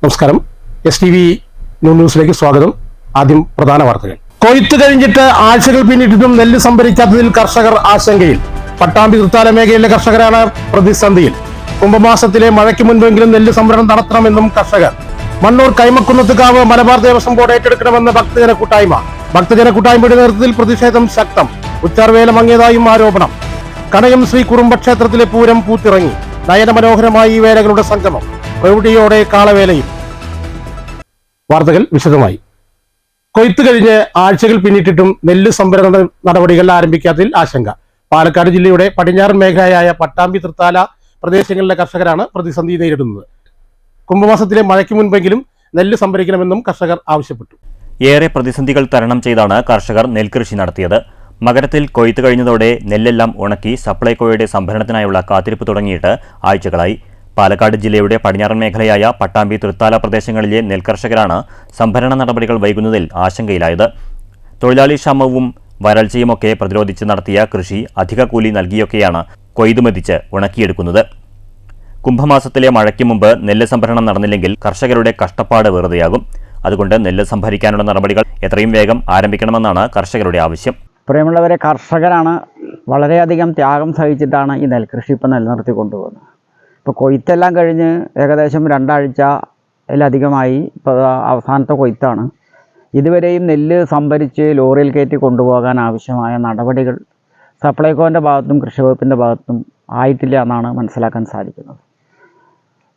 നമസ്കാരം. STV ന്യൂസിലേക്ക് സ്വാഗതം. ആദ്യം പ്രധാന വാർത്തകൾ. കൊയ്ത്ത് കഴിഞ്ഞിട്ട് ആഴ്ചകൾ പിന്നിട്ടിട്ടും നെല്ല് സംഭരിക്കാത്തതിൽ കർഷകർ ആശങ്കയിൽ. പട്ടാമ്പി തൃത്താല മേഖലയിലെ കർഷകരാണ് പ്രതിസന്ധിയിൽ. കുംഭമാസത്തിലെ മഴയ്ക്ക് മുൻപെങ്കിലും നെല്ല് സംഭരണം നടത്തണമെന്നും കർഷകർ. മണ്ണൂർ കൈമക്കുന്നത്തുകാവ് മലബാർ ദേവസ്വം ബോർഡ് ഏറ്റെടുക്കണമെന്ന് ഭക്തജന കൂട്ടായ്മയുടെ നേതൃത്വത്തിൽ പ്രതിഷേധം ശക്തം. ഉച്ചാർവേല മങ്ങിയതായും ആരോപണം. കണയം ശ്രീ കുറുമ്പക്ഷേത്രത്തിലെ പൂരം പൂത്തിറങ്ങി. നയനമനോഹരമായി ഈ വേലകളുടെ സംഗമം. പ്രൗഢിയോടെ കാളവേലയും. വാർത്തകൾ വിശദമായി. കൊയ്ത്ത് കഴിഞ്ഞ് ആഴ്ചകൾ പിന്നിട്ടിട്ടും നെല്ല് സംഭരണ നടപടികൾ ആരംഭിക്കാത്തതിൽ ആശങ്ക. പാലക്കാട് ജില്ലയുടെ പടിഞ്ഞാറൻ മേഖലയായ പട്ടാമ്പി തൃത്താല പ്രദേശങ്ങളിലെ കർഷകരാണ് പ്രതിസന്ധി നേരിടുന്നത്. കുംഭമാസത്തിലെ മഴയ്ക്ക് മുൻപെങ്കിലും നെല്ല് സംഭരിക്കണമെന്നും കർഷകർ ആവശ്യപ്പെട്ടു. ഏറെ പ്രതിസന്ധികൾ തരണം ചെയ്താണ് കർഷകർ നെൽകൃഷി നടത്തിയത്. മകരത്തിൽ കൊയ്ത്ത് കഴിഞ്ഞതോടെ നെല്ലെല്ലാം ഉണക്കി സപ്ലൈകോയുടെ സംഭരണത്തിനായുള്ള കാത്തിരിപ്പ് തുടങ്ങിയിട്ട് ആഴ്ചകളായി. പാലക്കാട് ജില്ലയുടെ പടിഞ്ഞാറൻ മേഖലയായ പട്ടാമ്പി തൃത്താല പ്രദേശങ്ങളിലെ നെൽകർഷകരാണ് സംഭരണ നടപടികൾ വൈകുന്നതിൽ ആശങ്കയിലായത്. തൊഴിലാളി ക്ഷാമവും വരൾച്ചയുമൊക്കെ പ്രതിരോധിച്ച് നടത്തിയ കൃഷി അധിക കൂലി നൽകിയൊക്കെയാണ് കൊയ്തുമെതിച്ച് ഉണക്കിയെടുക്കുന്നത്. കുംഭമാസത്തിലെ മഴയ്ക്ക് മുമ്പ് നെല്ല് സംഭരണം നടന്നില്ലെങ്കിൽ കർഷകരുടെ കഷ്ടപ്പാട് വെറുതെയാകും. അതുകൊണ്ട് നെല്ല് സംഭരിക്കാനുള്ള നടപടികൾ എത്രയും വേഗം ആരംഭിക്കണമെന്നാണ് കർഷകരുടെ ആവശ്യം. പ്രിയമുള്ളവരെ, കർഷകരാണ് വളരെയധികം ത്യാഗം സഹിച്ചിട്ടാണ് ഈ നെൽകൃഷി ഇപ്പോൾ നിലനിർത്തി കൊണ്ടുപോകുന്നത്. ഇപ്പോൾ കൊയ്ത്തെല്ലാം കഴിഞ്ഞ് ഏകദേശം 2 ആഴ്ചയിലധികമായി. ഇപ്പോൾ അവസാനത്തെ കൊയ്ത്താണ്. ഇതുവരെയും നെല്ല് സംഭരിച്ച് ലോറിയിൽ കയറ്റി കൊണ്ടുപോകാൻ ആവശ്യമായ നടപടികൾ സപ്ലൈകോൻ്റെ ഭാഗത്തും കൃഷി വകുപ്പിൻ്റെ ഭാഗത്തും ആയിട്ടില്ല എന്നാണ് മനസ്സിലാക്കാൻ സാധിക്കുന്നത്.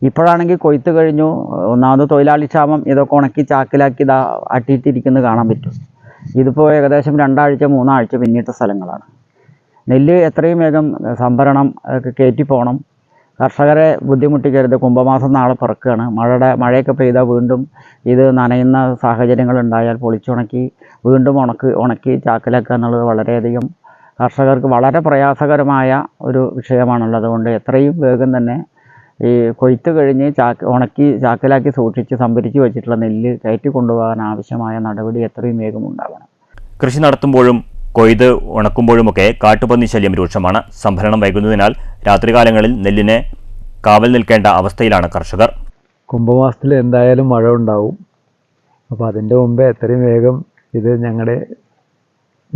ഇപ്പോഴാണെങ്കിൽ കൊയ്ത്ത് കഴിഞ്ഞു. ഒന്നാമത് തൊഴിലാളി ക്ഷാമം, ഇതൊക്കെ ഉണക്കി ചാക്കിലാക്കി അട്ടിയിട്ടിരിക്കുന്നത് കാണാൻ പറ്റും. ഇതിപ്പോൾ ഏകദേശം 2 ആഴ്ച 3 ആഴ്ച പിന്നിട്ട സ്ഥലങ്ങളാണ്. നെല്ല് എത്രയും വേഗം സംഭരണം കയറ്റി പോകണം. കർഷകരെ ബുദ്ധിമുട്ടിക്കരുത്. കുംഭമാസം നാളെ പിറക്കുകയാണ്. മഴയൊക്കെ പെയ്താൽ വീണ്ടും ഇത് നനയുന്ന സാഹചര്യങ്ങളുണ്ടായാൽ പൊളിച്ചുണക്കി വീണ്ടും ഉണക്കി ചാക്കിലാക്കുക എന്നുള്ളത് വളരെയധികം കർഷകർക്ക് വളരെ പ്രയാസകരമായ ഒരു വിഷയമാണുള്ളത്. അതുകൊണ്ട് എത്രയും വേഗം തന്നെ ഈ കൊയ്ത്ത് കഴിഞ്ഞ് ഉണക്കി ചാക്കിലാക്കി സൂക്ഷിച്ച് സംഭരിച്ച് വെച്ചിട്ടുള്ള നെല്ല് കയറ്റി കൊണ്ടുപോകാൻ ആവശ്യമായ നടപടി എത്രയും വേഗം ഉണ്ടാകണം. കൃഷി നടത്തുമ്പോഴും കൊയ്ത് ഉണക്കുമ്പോഴുമൊക്കെ കാട്ടുപന്നി ശല്യം രൂക്ഷമാണ്. സംഭരണം വൈകുന്നതിനാൽ രാത്രികാലങ്ങളിൽ നെല്ലിനെ കാവൽ നിൽക്കേണ്ട അവസ്ഥയിലാണ് കർഷകർ. കുംഭമാസത്തിൽ എന്തായാലും മഴ ഉണ്ടാവും. അപ്പോൾ അതിൻ്റെ മുമ്പേ എത്രയും വേഗം ഇത് ഞങ്ങളുടെ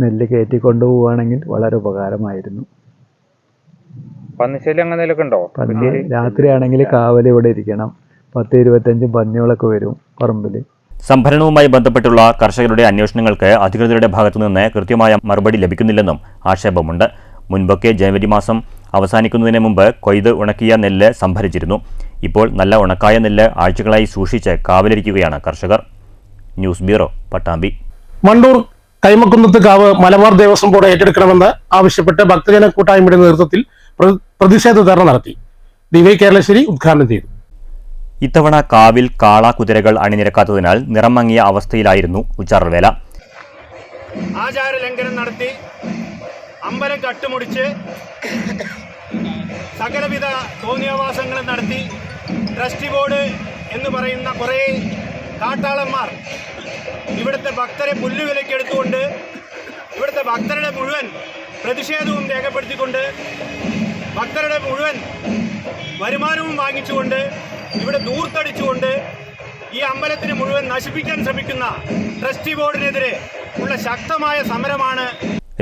നെല്ല് കയറ്റിക്കൊണ്ടുപോവുകയാണെങ്കിൽ വളരെ ഉപകാരമായിരുന്നു. പന്നിശല്യം അങ്ങനെയൊക്കെ ഉണ്ടോ? പന്നി രാത്രിയാണെങ്കിൽ കാവൽ ഇവിടെ ഇരിക്കണം. 10-25 പന്നികളൊക്കെ വരും പറമ്പിൽ. സംഭരണവുമായി ബന്ധപ്പെട്ടുള്ള കർഷകരുടെ അന്വേഷണങ്ങൾക്ക് അധികൃതരുടെ ഭാഗത്തുനിന്ന് കൃത്യമായ മറുപടി ലഭിക്കുന്നില്ലെന്നും ആക്ഷേപമുണ്ട്. മുൻപൊക്കെ ജനുവരി മാസം അവസാനിക്കുന്നതിന് മുമ്പ് കൊയ്ത് ഉണക്കിയ നെല്ല് സംഭരിച്ചിരുന്നു. ഇപ്പോൾ നല്ല ഉണക്കായ നെല്ല് ആഴ്ചകളായി സൂക്ഷിച്ച് കാവലിരിക്കുകയാണ് കർഷകർ. News bureau, Pattambi. Mannur Kaimakkunnathukavu Malabar Devaswom board ഏറ്റെടുക്കണമെന്ന് ആവശ്യപ്പെട്ട് ഭക്തജന കൂട്ടായ്മയുടെ നേതൃത്വത്തിൽ പ്രതിഷേധ ധർണ നടത്തി. DY കേരളശ്ശേരി ഉദ്ഘാടനം ചെയ്തു. ഇത്തവണ കാവിൽ കാള കുതിരകൾ അണിനിരക്കാത്തതിനാൽ നിറം മങ്ങിയ അവസ്ഥയിലായിരുന്നു ഉച്ചാറവേല. ആചാര ലംഘനം നടത്തി അമ്പലം കട്ടുമുടിച്ച് സകലവിധ തോന്നിയാവാസങ്ങളും നടത്തി ട്രസ്റ്റി ബോർഡ് എന്ന് പറയുന്ന കുറേ കാട്ടാളന്മാർ ഇവിടുത്തെ ഭക്തരെ പുല്ലുവിലക്കെടുത്തുകൊണ്ട് ഇവിടുത്തെ ഭക്തരുടെ മുഴുവൻ പ്രതിഷേധവും രേഖപ്പെടുത്തിക്കൊണ്ട് ഭക്തരുടെ മുഴുവൻ വരുമാനവും വാങ്ങിച്ചുകൊണ്ട് ഇവിടെ ദൂർത്തടിച്ചുകൊണ്ട് ഈ അമ്പലത്തിന് മുഴുവൻ നശിപ്പിക്കാൻ ശ്രമിക്കുന്ന ട്രസ്റ്റി ബോർഡിനെതിരെ ഉള്ള ശക്തമായ സമരമാണ്.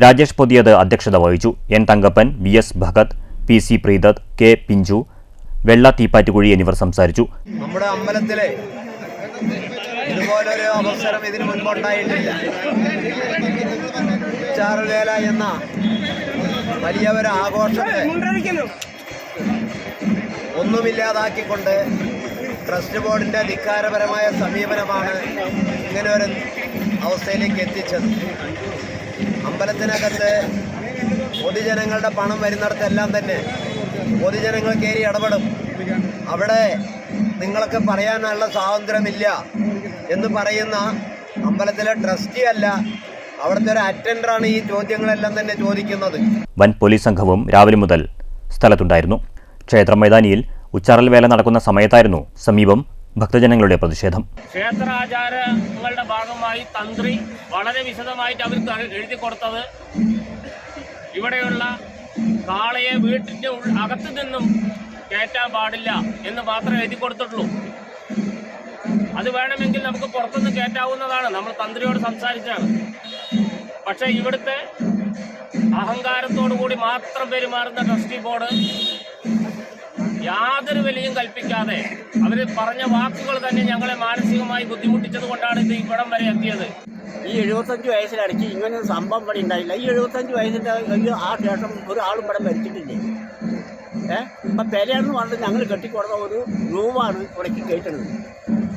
രാജേഷ് പൊതിയത് അധ്യക്ഷത വഹിച്ചു. N Thankappan, VS Bhagat, PC പ്രീതത്, K പിഞ്ചു, വെള്ള തീപ്പാറ്റുകുഴി എന്നിവർ സംസാരിച്ചു. നമ്മുടെ അമ്പലത്തിലെ ഇതുപോലൊരു അവസരം ഇതിന് മുൻപുണ്ടായിട്ടില്ല. ചാറുവേല എന്ന വലിയ ഒരു ആഘോഷത്തെ ഒന്നുമില്ലാതാക്കിക്കൊണ്ട് ട്രസ്റ്റ് ബോർഡിൻ്റെ ധിക്കാരപരമായ സമീപനമാണ് ഇങ്ങനെ ഒരു അവസ്ഥയിലേക്ക് എത്തിച്ചത്. അമ്പലത്തിനകത്ത് പൊതുജനങ്ങളുടെ പണം വരുന്നിടത്തെല്ലാം തന്നെ പൊതുജനങ്ങൾ കയറി ഇടപെടും. അവിടെ നിങ്ങൾക്ക് പറയാനുള്ള സ്വാതന്ത്ര്യമില്ല എന്ന് പറയുന്ന അമ്പലത്തിലെ ട്രസ്റ്റി അല്ല, അവിടുത്തെ ഒരു അറ്റൻഡറാണ് ഈ ചോദ്യങ്ങളെല്ലാം തന്നെ ചോദിക്കുന്നത്. വൻ പോലീസ് സംഘവും രാവിലെ മുതൽ സ്ഥലത്തുണ്ടായിരുന്നു. ക്ഷേത്ര മൈതാനിയിൽ ഉച്ചാറൽ വേല നടക്കുന്ന സമയത്തായിരുന്നു സമീപം ഭക്തജനങ്ങളുടെ പ്രതിഷേധം. ക്ഷേത്രാചാരങ്ങളുടെ ഭാഗമായി തന്ത്രി വളരെ വിശദമായിട്ട് അവർക്ക് എഴുതി കൊടുത്തത് ഇവിടെയുള്ള കാളയെ വീട്ടിൻ്റെ അകത്തു നിന്നും കയറ്റാൻ പാടില്ല എന്ന് മാത്രമേ എഴുതി കൊടുത്തിട്ടുള്ളൂ. അത് വേണമെങ്കിൽ നമുക്ക് പുറത്തുനിന്ന് കയറ്റാവുന്നതാണ്. നമ്മൾ തന്ത്രിയോട് സംസാരിച്ചാണ്. പക്ഷേ ഇവിടുത്തെ അഹങ്കാരത്തോടു കൂടി മാത്രം പെരുമാറുന്ന ട്രസ്റ്റി ബോർഡ് യാതൊരു വിലയും കൽപ്പിക്കാതെ അവർ പറഞ്ഞ വാക്കുകൾ തന്നെ ഞങ്ങളെ മാനസികമായി ബുദ്ധിമുട്ടിച്ചത് കൊണ്ടാണ് ഇത് ഇവിടം വരെ എത്തിയത്. ഈ 75 വയസ്സിലടക്കി ഇങ്ങനെ ഒരു സംഭവം ഇവിടെ ഉണ്ടായില്ല. ഈ 75 വയസ്സിൻ്റെ ആ ശേഷം ഒരാളും ഇവിടെ മരിച്ചിട്ടില്ലേ? ഇപ്പം പെരയാണെന്ന് പറഞ്ഞിട്ട് ഞങ്ങൾ കെട്ടിക്കൊടുത്ത ഒരു രൂപമാണ് ഇവിടേക്ക് കയറ്റുന്നത്.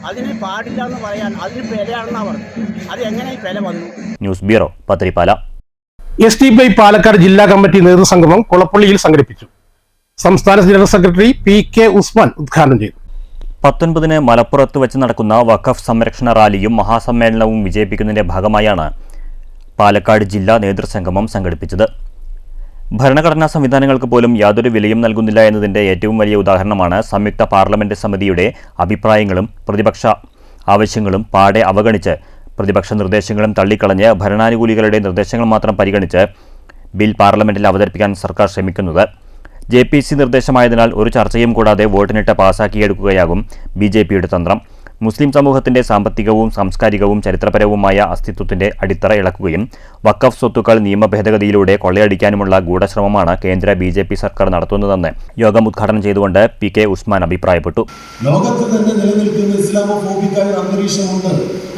അതിന് പാടില്ല എന്ന് പറയാൻ അതിന് പെരയാണെന്നാണ് പറഞ്ഞത്. അത് എങ്ങനെ ഈ പെര വന്നു? News bureau, Pathiripala. SDPI Palakkad ജില്ലാ കമ്മിറ്റി നേതൃസംഗമം കൊളപ്പള്ളിയിൽ സംഘടിപ്പിച്ചു. സംസ്ഥാന ജനറൽ സെക്രട്ടറി PK ഉസ്മാൻ ഉദ്ഘാടനം ചെയ്തു. 19-ന് മലപ്പുറത്ത് വെച്ച് നടക്കുന്ന വഖഫ് സംരക്ഷണ റാലിയും മഹാസമ്മേളനവും വിജയിപ്പിക്കുന്നതിന്റെ ഭാഗമായാണ് പാലക്കാട് ജില്ലാ നേതൃസംഗമം സംഘടിപ്പിച്ചത്. ഭരണഘടനാ സംവിധാനങ്ങൾക്ക് പോലും യാതൊരു വിലയും നൽകുന്നില്ല എന്നതിന്റെ ഏറ്റവും വലിയ ഉദാഹരണമാണ് സംയുക്ത പാർലമെന്റ് സമിതിയുടെ അഭിപ്രായങ്ങളും പ്രതിപക്ഷ ആവശ്യങ്ങളും പാടെ അവഗണിച്ച് പ്രതിപക്ഷ നിർദ്ദേശങ്ങളും തള്ളിക്കളഞ്ഞ് ഭരണാനുകൂലികളുടെ നിർദ്ദേശങ്ങൾ മാത്രം പരിഗണിച്ച് ബിൽ പാർലമെന്റിൽ അവതരിപ്പിക്കാൻ സർക്കാർ ശ്രമിക്കുന്നത്. JPC നിർദ്ദേശമായതിനാൽ ഒരു ചർച്ചയും കൂടാതെ വോട്ടിനിട്ട് പാസാക്കിയെടുക്കുകയാകും BJPയുടെ തന്ത്രം. മുസ്ലിം സമൂഹത്തിന്റെ സാമ്പത്തികവും സാംസ്കാരികവും ചരിത്രപരവുമായ അസ്തിത്വത്തിന്റെ അടിത്തറ ഇളക്കുകയും വഖഫ് സ്വത്തുക്കൾ നിയമ ഭേദഗതിയിലൂടെ കൊള്ളയടിക്കാനുമുള്ള ഗൂഢശ്രമമാണ് കേന്ദ്ര BJP സർക്കാർ നടത്തുന്നതെന്ന് യോഗം ഉദ്ഘാടനം ചെയ്തുകൊണ്ട് PK ഉസ്മാൻ അഭിപ്രായപ്പെട്ടു. ലോകത്ത് തന്നെ നിലനിൽക്കുന്ന ഇസ്ലാമോഫോബിക്കായ അന്തരീക്ഷമുണ്ട്.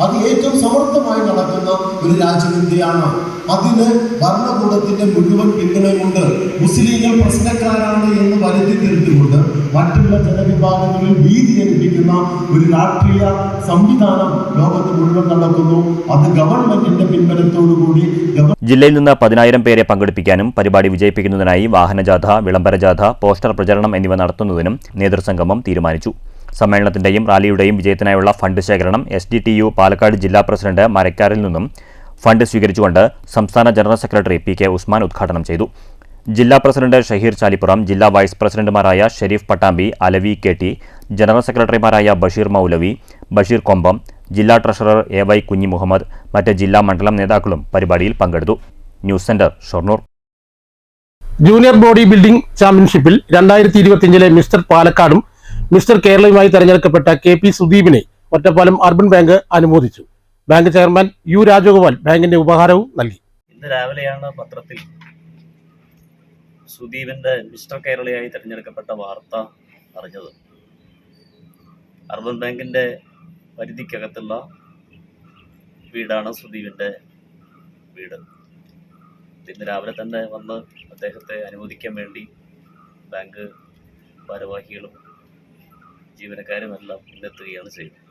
അത് ഏറ്റവും സമർത്ഥമായി നടക്കുന്ന ഒരു രാജ്യം ഇന്ത്യയാണ്. അതിന് ഭരണകൂടത്തിന്റെ മുഴുവൻ പിന്തുണയുണ്ട്. മുസ്ലിങ്ങൾ പ്രശ്നക്കാരാണ് എന്ന് വരുത്തി തീർത്തുകൊണ്ട് മറ്റുള്ള ജനവിഭാഗങ്ങളിൽ ഭീതി ജനിപ്പിക്കുന്ന ഒരു രാഷ്ട്രീയ സംവിധാനം ലോകത്ത് മുഴുവൻ നടക്കുന്നു. അത് ഗവൺമെന്റിന്റെ പിൻബലത്തോടുകൂടി ജില്ലയിൽ നിന്ന് 10,000 പേരെ പങ്കെടുപ്പിക്കാനും പരിപാടി വിജയിപ്പിക്കുന്നതിനായി വാഹനജാഥ, വിളംബരജാഥ, പോസ്റ്റർ പ്രചരണം എന്നിവ നടത്തുന്നതിനും നേതൃസംഗമം തീരുമാനിച്ചു. സമ്മേളനത്തിന്റെയും റാലിയുടെയും വിജയത്തിനായുള്ള ഫണ്ട് ശേഖരണം SDTU പാലക്കാട് ജില്ലാ പ്രസിഡന്റ് മരക്കാരിൽ നിന്നും ഫണ്ട് സ്വീകരിച്ചുകൊണ്ട് സംസ്ഥാന ജനറൽ സെക്രട്ടറി PK ഉസ്മാൻ ഉദ്ഘാടനം ചെയ്തു. ജില്ലാ പ്രസിഡന്റ് ഷഹീർ ചാലിപ്പുറം, ജില്ലാ വൈസ് പ്രസിഡന്റുമാരായ ഷെരീഫ് പട്ടാമ്പി, അലവി KT, ജനറൽ സെക്രട്ടറിമാരായ ബഷീർ മൗലവി, ബഷീർ കൊമ്പം, ജില്ലാ ട്രഷറർ AY കുഞ്ഞി മുഹമ്മദ്, മറ്റ് ജില്ലാ മണ്ഡലം നേതാക്കളും പരിപാടിയിൽ പങ്കെടുത്തു. News centre, Shoranur. Junior body building ചാമ്പ്യൻഷിപ്പിൽ 2025 മിസ്റ്റർ പാലക്കാടും മിസ്റ്റർ കേരളയുമായി തെരഞ്ഞെടുക്കപ്പെട്ട KP സുദീപിനെ ഒറ്റപ്പാലം അർബൻ ബാങ്ക് അനുമോദിച്ചു. ബാങ്ക് ചെയർമാൻ U രാജഗോപാൽ ബാങ്കിന്റെ ഉപഹാരവും നൽകി. ഇന്ന് രാവിലെയാണ് പത്രത്തിൽ സുദീപിന്റെ മിസ്റ്റർ കേരളയായി തിരഞ്ഞെടുക്കപ്പെട്ട വാർത്ത അറിഞ്ഞത്. അർബൻ ബാങ്കിന്റെ പരിധിക്കകത്തുള്ള വീടാണ് സുദീപിന്റെ വീട്. ഇന്ന് രാവിലെ തന്നെ വന്ന് അദ്ദേഹത്തെ അനുമോദിക്കാൻ വേണ്ടി ബാങ്ക് ഭാരവാഹികളും ജീവനക്കാരുമെല്ലാം ഇന്നെത്തുകയാണ് ചെയ്യുന്നത്.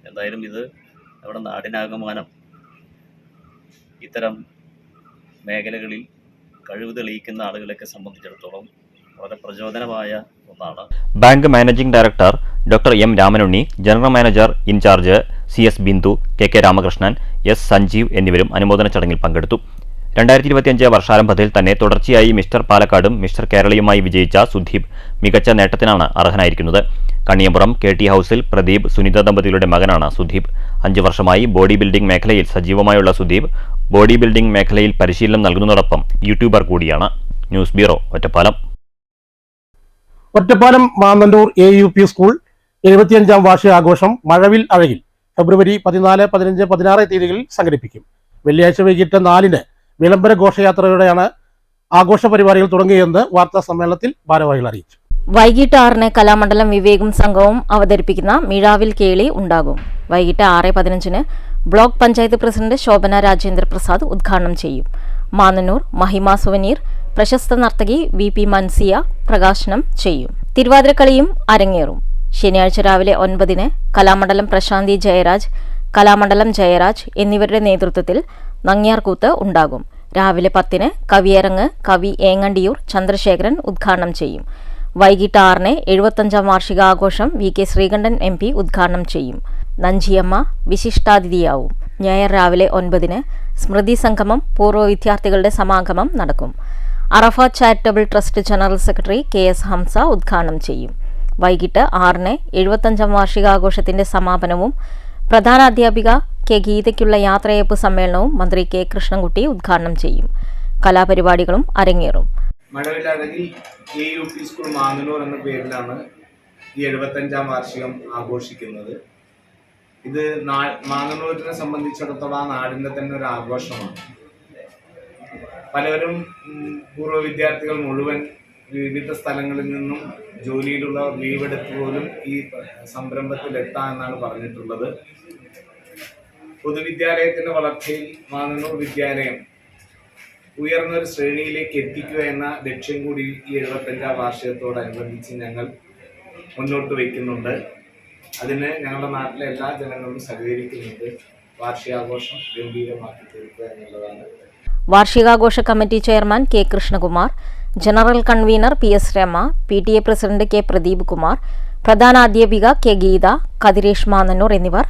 എന്തായാലും ഇത് നമ്മുടെ നാടിനാകമാനം ഇത്തരം മേഖലകളിൽ കഴിവ് തെളിയിക്കുന്ന ആളുകളെയൊക്കെ സംബന്ധിച്ചിടത്തോളം വളരെ പ്രചോദനമായ ഒന്നാണ്. Bank managing director doctor M Ramanunni, general manager in charge CS Bindu, KK Ramakrishnan, S Sanjeev എന്നിവരും അനുമോദന ചടങ്ങിൽ പങ്കെടുത്തു. 2025 വർഷാരംഭത്തിൽ തന്നെ തുടർച്ചയായി മിസ്റ്റർ പാലക്കാടും മിസ്റ്റർ കേരളയുമായി വിജയിച്ച സുദീപ് മികച്ച നേട്ടത്തിനാണ് അർഹനായിരിക്കുന്നത്. കണ്ണിയമ്പുറം KT ഹൌസിൽ പ്രദീപ് സുനിത ദമ്പതികളുടെ മകനാണ് സുദീപ്. 5 വർഷമായി ബോഡി ബിൽഡിംഗ് മേഖലയിൽ സജീവമായുള്ള സുദീപ് ബോഡി ബിൽഡിംഗ് മേഖലയിൽ പരിശീലനം നൽകുന്നതോടൊപ്പം യൂട്യൂബർ കൂടിയാണ്. News bureau, Ottapalam. Ottapalam Mannannur AUP school 75-ാം വാർഷികാഘോഷം മഴവിൽ അഴകിൽ ഫെബ്രുവരി 14, 15, 16 തീയതികളിൽ സംഘടിപ്പിക്കും. വെള്ളിയാഴ്ച വൈകിട്ട് 4-ന് വിളംബര ഘോഷയാത്രയോടെയാണ് ആഘോഷ പരിപാടികൾ തുടങ്ങിയതെന്ന് വാർത്താ സമ്മേളനത്തിൽ ഭാരവാഹികൾ അറിയിച്ചു. വൈകിട്ട് 6-ന് കലാമണ്ഡലം വിവേകും സംഘവും അവതരിപ്പിക്കുന്ന മിഴാവിൽ കേളി ഉണ്ടാകും. വൈകിട്ട് 6:15-ന് ബ്ലോക്ക് പഞ്ചായത്ത് പ്രസിഡന്റ് ശോഭന രാജേന്ദ്ര പ്രസാദ് ഉദ്ഘാടനം ചെയ്യും. മാന്നന്നൂർ മഹിമ സുവനീർ പ്രശസ്ത നർത്തകി VP മൻസിയ പ്രകാശനം ചെയ്യും. തിരുവാതിരക്കളിയും അരങ്ങേറും. ശനിയാഴ്ച രാവിലെ 9-ന് കലാമണ്ഡലം പ്രശാന്തി ജയരാജ്, കലാമണ്ഡലം ജയരാജ് എന്നിവരുടെ നേതൃത്വത്തിൽ നങ്ങ്യാർകൂത്ത് ഉണ്ടാകും. രാവിലെ 10-ന് കവിയരങ്ങ് കവി ഏങ്ങണ്ടിയൂർ ചന്ദ്രശേഖരൻ ഉദ്ഘാടനം ചെയ്യും. വൈകിട്ട് 6-ന് 75-ാം വാർഷികാഘോഷം VK ശ്രീകണ്ഠൻ MP ഉദ്ഘാടനം ചെയ്യും. നഞ്ചിയമ്മ വിശിഷ്ടാതിഥിയാവും. ഞായർ രാവിലെ 9-ന് സ്മൃതി സംഗമം പൂർവ്വ വിദ്യാർത്ഥികളുടെ സമാഗമം നടക്കും. Arafat charitable trust general secretary KS Hamza ഉദ്ഘാടനം ചെയ്യും. വൈകിട്ട് 6-ന് 75-ാം വാർഷികാഘോഷത്തിന്റെ സമാപനവും പ്രധാന അധ്യാപിക K ഗീതയ്ക്കുള്ള യാത്രയയപ്പ് സമ്മേളനവും മന്ത്രി K കൃഷ്ണൻകുട്ടി ഉദ്ഘാടനം ചെയ്യും. കലാപരിപാടികളും അരങ്ങേറും. മഴവിലഴകിൽ AUP സ്കൂൾ മാങ്ങന്നൂർ എന്ന പേരിലാണ് ഈ 75-ാം വാർഷികം ആഘോഷിക്കുന്നത്. ഇത് മാങ്ങന്നൂരിനെ സംബന്ധിച്ചിടത്തോളം ആ നാടിൻ്റെ തന്നെ ഒരു ആഘോഷമാണ്. പലവരും പൂർവ്വ വിദ്യാർത്ഥികൾ മുഴുവൻ വിവിധ സ്ഥലങ്ങളിൽ നിന്നും ജോലിയിലുള്ള ലീവ് എടുത്ത് പോലും ഈ സംരംഭത്തിൽ എത്താമെന്നാണ് പറഞ്ഞിട്ടുള്ളത്. പൊതുവിദ്യാലയത്തിൻ്റെ വളർച്ചയിൽ മാങ്ങന്നൂർ വിദ്യാലയം ഉയർന്നൊരു ശ്രേണിയിലേക്ക് എത്തിക്കുക എന്ന ലക്ഷ്യം കൂടി ഈ 75ാം വാർഷികത്തോടനുബന്ധിച്ച് ഞങ്ങൾ മുന്നോട്ട് വയ്ക്കുന്നുണ്ട്. അതിന് ഞങ്ങളുടെ നാട്ടിലെ എല്ലാ ജനങ്ങളും സഹകരിക്കുന്നുണ്ട്. വാർഷികാഘോഷം ഗംഭീരമാക്കി തീർക്കുക എന്നുള്ളതാണ്. വാർഷികാഘോഷ committee chairman K Krishnakumar, general convener PS Rama, PTA president K Pradeep Kumar, പ്രധാനാധ്യാപിക കെ ഗീത, കതിരേഷ് മാന്നന്നൂർ എന്നിവർ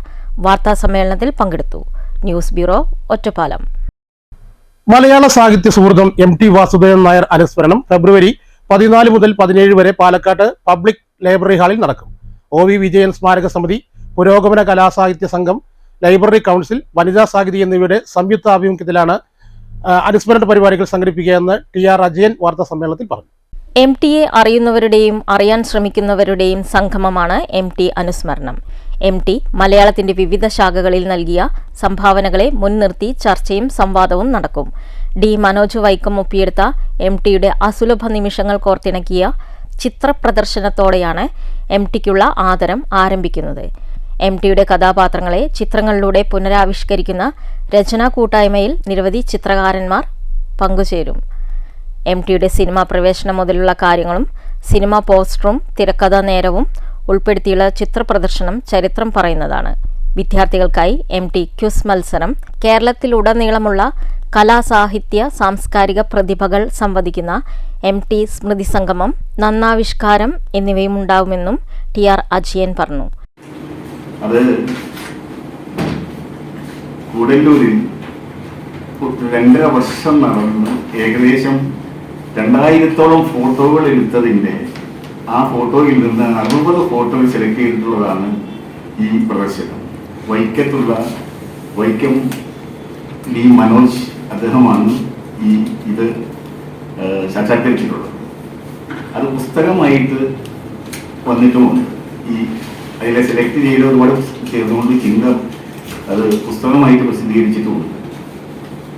വാർത്താസമ്മേളനത്തിൽ പങ്കെടുത്തു. News bureau, Ottapalam. മലയാള സാഹിത്യ സുഹൃത്തും MT വാസുദേവൻ നായർ അനുസ്മരണം ഫെബ്രുവരി 14 മുതൽ 17 വരെ പാലക്കാട് പബ്ലിക് ലൈബ്രറി ഹാളിൽ നടക്കും. OV വിജയൻ സ്മാരക സമിതി, പുരോഗമന കലാസാഹിത്യ സംഘം, ലൈബ്രറി കൗൺസിൽ, വനിതാ സാഹിതി എന്നിവയുടെ സംയുക്ത ആഭിമുഖ്യത്തിലാണ് അനുസ്മരണ പരിപാടികൾ സംഘടിപ്പിക്കുകയെന്ന് TR അജയൻ വാർത്താ സമ്മേളനത്തിൽ പറഞ്ഞു. MTയെ അറിയുന്നവരുടെയും അറിയാൻ ശ്രമിക്കുന്നവരുടെയും സംഗമമാണ് MT അനുസ്മരണം. MT മലയാളത്തിന്റെ വിവിധ ശാഖകളിൽ നൽകിയ സംഭാവനകളെ മുൻനിർത്തി ചർച്ചയും സംവാദവും നടക്കും. D മനോജ് വൈക്കം ഒപ്പിയെടുത്ത MTയുടെ അസുലഭ നിമിഷങ്ങൾ കോർത്തിണക്കിയ ചിത്രപ്രദർശനത്തോടെയാണ് MTക്കുള്ള ആദരം ആരംഭിക്കുന്നത്. MTയുടെ കഥാപാത്രങ്ങളെ ചിത്രങ്ങളിലൂടെ പുനരാവിഷ്കരിക്കുന്ന രചനാ കൂട്ടായ്മയിൽ നിരവധി ചിത്രകാരന്മാർ പങ്കുചേരും. MTയുടെ സിനിമാ പ്രവേശനം മുതലുള്ള കാര്യങ്ങളും സിനിമാ പോസ്റ്ററും തിരക്കഥാ നേരവും ഉൾപ്പെടുത്തിയുള്ള ചിത്രപ്രദർശനം ചരിത്രം പറയുന്നതാണ്. വിദ്യാർത്ഥികൾക്കായി MT ക്വിസ് മത്സരം, കേരളത്തിലുടനീളമുള്ള കലാസാഹിത്യ സാംസ്കാരിക പ്രതിഭകൾ സംവദിക്കുന്ന MT സ്മൃതി സംഗമം, നന്നാവിഷ്കാരം എന്നിവയും ഉണ്ടാവുമെന്നും TR അജയൻ പറഞ്ഞു. അത് കൂടല്ലൂരിൽ 2.5 വർഷം നടന്ന് ഏകദേശം 2000-ഓളം ഫോട്ടോകൾ എടുത്തതിൻ്റെ ആ ഫോട്ടോയിൽ നിന്ന് 60 ഫോട്ടോകൾ സെലക്ട് ചെയ്തിട്ടുള്ളതാണ് ഈ പ്രദർശനം. വൈക്കം D മനോജ് അദ്ദേഹമാണ് ഇത് സാക്ഷാത്കരിച്ചിട്ടുള്ളത്. അത് പുസ്തകമായിട്ട് വന്നിട്ടുമുണ്ട്. അതിലെ സെലക്ട് ചെയ്ത് ഒരുപാട് ചേർന്നുകൊണ്ട് ചിന്ത അത് പുസ്തകമായിട്ട് പ്രസിദ്ധീകരിച്ചിട്ടുമുണ്ട്.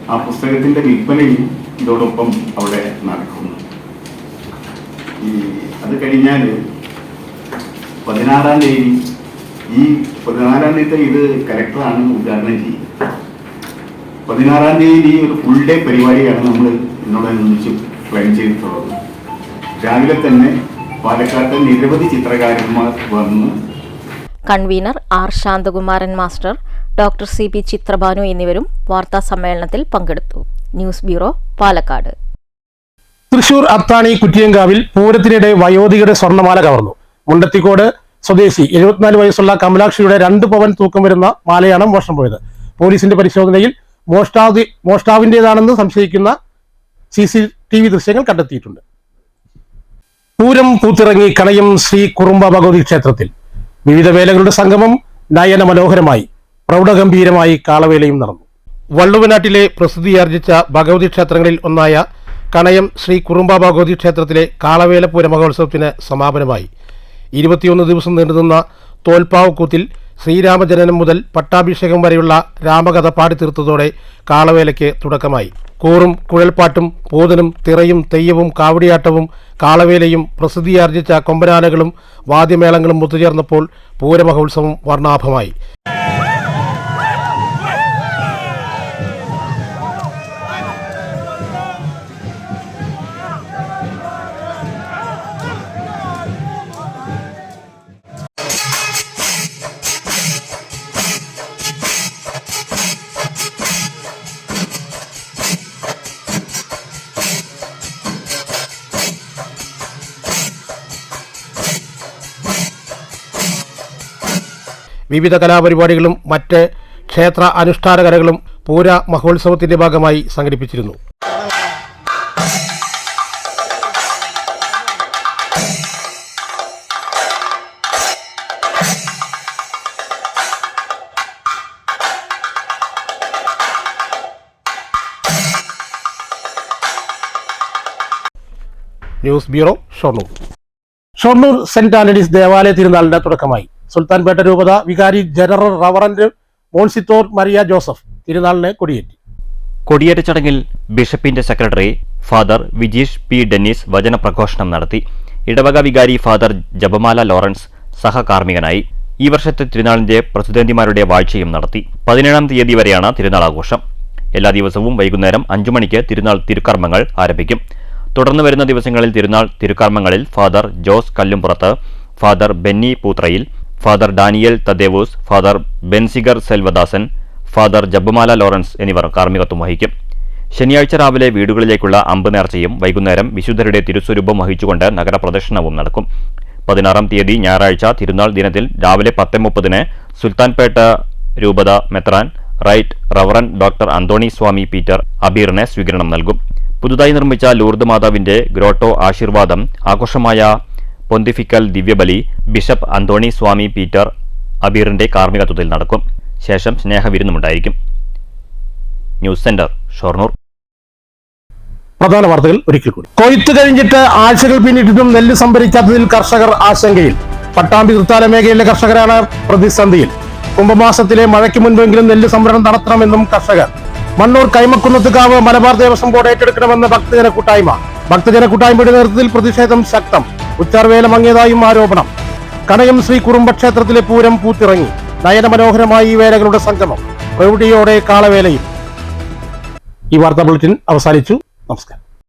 ആ പുസ്തകത്തിൻ്റെ വിൽപ്പനയും ഇതോടൊപ്പം അവിടെ നടക്കുന്നു. അത് കഴിഞ്ഞാൽ 16-ാം തീയതി ഈ 14-ാം തീയതി ഇത് കലക്ടറാണ് ഉദ്ഘാടനം ചെയ്യുന്നത്. 16-ാം തീയതി ഒരു ഫുൾ ഡേ പരിപാടിയാണ് നമ്മൾ ഇതിനോടനുബന്ധിച്ച് പ്ലാൻ ചെയ്തിട്ടുള്ളത്. രാവിലെ തന്നെ പാലക്കാട്ട് നിരവധി ചിത്രകാരന്മാർ വന്ന് convener R Santhakumaran master, doctor CP Chithrabhanu എന്നിവരും വാർത്താ സമ്മേളനത്തിൽ പങ്കെടുത്തു. News bureau, Palakkad. തൃശൂർ അത്താണി കുറ്റിയങ്കാവിൽ പൂരത്തിനിടെ വയോധികയുടെ സ്വർണ്ണമാല കവർന്നു. മുണ്ടത്തിക്കോട് സ്വദേശി 74 വയസ്സുള്ള കമലാക്ഷിയുടെ 2 പവൻ തൂക്കം വരുന്ന മാലയാണ് മോഷണം പോയത്. പോലീസിന്റെ പരിശോധനയിൽ മോഷ്ടാവിന്റേതാണെന്ന് സംശയിക്കുന്ന CCTV ദൃശ്യങ്ങൾ കണ്ടെത്തിയിട്ടുണ്ട്. പൂരം പൂത്തിറങ്ങി കണയം ശ്രീ കുറുമ്പ ഭഗവതി ക്ഷേത്രത്തിൽ വിവിധ വേലകളുടെ സംഗമം നയന മനോഹരമായി പ്രൗഢഗംഭീരമായി കാളവേലയും നടന്നു. വള്ളുവനാട്ടിലെ പ്രസിദ്ധിയാർജിച്ച ഭഗവതി ക്ഷേത്രങ്ങളിൽ ഒന്നായ കണയം ശ്രീ കുറുമ്പ ഭഗവതി ക്ഷേത്രത്തിലെ കാളവേല പൂരമഹോത്സവത്തിന് സമാപനമായി. 21 ദിവസം നീണ്ടുനിന്ന തോൽപ്പാവ് കൂത്തിൽ ശ്രീരാമജനനം മുതൽ പട്ടാഭിഷേകം വരെയുള്ള രാമകഥ പാടിത്തീർത്തതോടെ കാളവേലയ്ക്ക് തുടക്കമായി. കൂറും കുഴൽപ്പാട്ടും പൂതനും തിറയും തെയ്യവും കാവടിയാട്ടവും കാളവേലയും പ്രസിദ്ധിയാർജിച്ച കൊമ്പനാനകളും വാദ്യമേളങ്ങളും ഒത്തുചേർന്നപ്പോൾ പൂരമഹോത്സവം വർണ്ണാഭമായി. വിവിധ കലാപരിപാടികളും മറ്റ് ക്ഷേത്ര അനുഷ്ഠാന കലകളും പൂര മഹോത്സവത്തിന്റെ ഭാഗമായി സംഘടിപ്പിച്ചിരുന്നു. News bureau, Shoranur. Shoranur Saint Antony's ദേവാലയ തിരുനാളിന്റെ തുടക്കമായി. സുൽത്താൻപേട്ട രൂപത വികാരി general reverend monsignor Maria Joseph തിരുനാളിനെ കൊടിയേറ്റി. കൊടിയേറ്റ ചടങ്ങിൽ ബിഷപ്പിന്റെ secretary father Vijeesh P Dennis വചനപ്രഘോഷണം നടത്തി. ഇടവക വികാരി ഫാദർ ജപമാല ലോറൻസ് സഹകാർമ്മികനായി. ഈ വർഷത്തെ തിരുനാളിന്റെ പ്രസിദ്ധന്തിമാരുടെ വാഴ്ചയും നടത്തി. 17-ാം തീയതി വരെയാണ് തിരുനാൾ ആഘോഷം. എല്ലാ ദിവസവും വൈകുന്നേരം 5 മണിക്ക് തിരുനാൾ തിരുക്കർമ്മങ്ങൾ ആരംഭിക്കും. തുടർന്ന് വരുന്ന ദിവസങ്ങളിൽ തിരുനാൾ തിരുക്കർമ്മങ്ങളിൽ father Jose Kallumpurath, father Benny Poothrayil, father Daniel Thaddeus, father Benziger Selvadasan, father Japamala Lawrence എന്നിവർ കാർമ്മികത്വം വഹിക്കും. ശനിയാഴ്ച രാവിലെ വീടുകളിലേക്കുള്ള അമ്പ് നേർച്ചയും വൈകുന്നേരം വിശുദ്ധരുടെ തിരുസ്വരൂപം വഹിച്ചുകൊണ്ട് നഗരപ്രദക്ഷിണവും നടക്കും. 16-ാം തീയതി ഞായറാഴ്ച തിരുനാൾ ദിനത്തിൽ രാവിലെ 10:30 സുൽത്താൻപേട്ട രൂപത മെത്രാൻ റൈറ്റ് റവറൻ ഡോക്ടർ അന്തോണി സ്വാമി പീറ്റർ അബീറിനെ സ്വീകരണം നൽകും. പുതുതായി നിർമ്മിച്ച ലൂർദ് മാതാവിന്റെ ഗ്രോട്ടോ ആശീർവാദം ആഘോഷമായ പൊന്തിഫിക്കൽ ദിവ്യബലി ബിഷപ്പ് അന്തോണി സ്വാമി പീറ്റർ അബീറിന്റെ കാർമ്മികത്വത്തിൽ നടക്കും. ശേഷം സ്നേഹവിരുന്നുമുണ്ടായിരിക്കും. News centre, Shoranur. പ്രധാന വാർത്തകൾ ഒരിക്കൽ കൂടി. കൊയ്ത്ത് കഴിഞ്ഞിട്ട് ആഴ്ചകൾ പിന്നിട്ടിട്ടും നെല്ല് സംഭരിക്കാത്തതിൽ കർഷകർ ആശങ്കയിൽ. പട്ടാമ്പി തൃത്താല മേഖലയിലെ കർഷകരാണ് പ്രതിസന്ധിയിൽ. കുംഭമാസത്തിലെ മഴയ്ക്ക് മുൻപെങ്കിലും നെല്ല് സംഭരണം നടത്തണമെന്നും കർഷകർ. മണ്ണൂർ കൈമക്കുന്നത്തുകാവ് മലബാർ ദേവസ്വം ബോർഡ് ഏറ്റെടുക്കണമെന്ന ഭക്തജന കൂട്ടായ്മയുടെ നേതൃത്വത്തിൽ പ്രതിഷേധം ശക്തം. ഉച്ചാർവേല മങ്ങിയതായും ആരോപണം. കണയം ശ്രീ കുറുമ്പക്ഷേത്രത്തിലെ പൂരം പൂത്തിറങ്ങി. നയനമനോഹരമായി ഈ വേലകളുടെ സംഗമം. പ്രൗഢിയോടെ കാളവേലയും. ഈ വാർത്താ ബുള്ളറ്റിൻ അവസാനിച്ചു. നമസ്കാരം.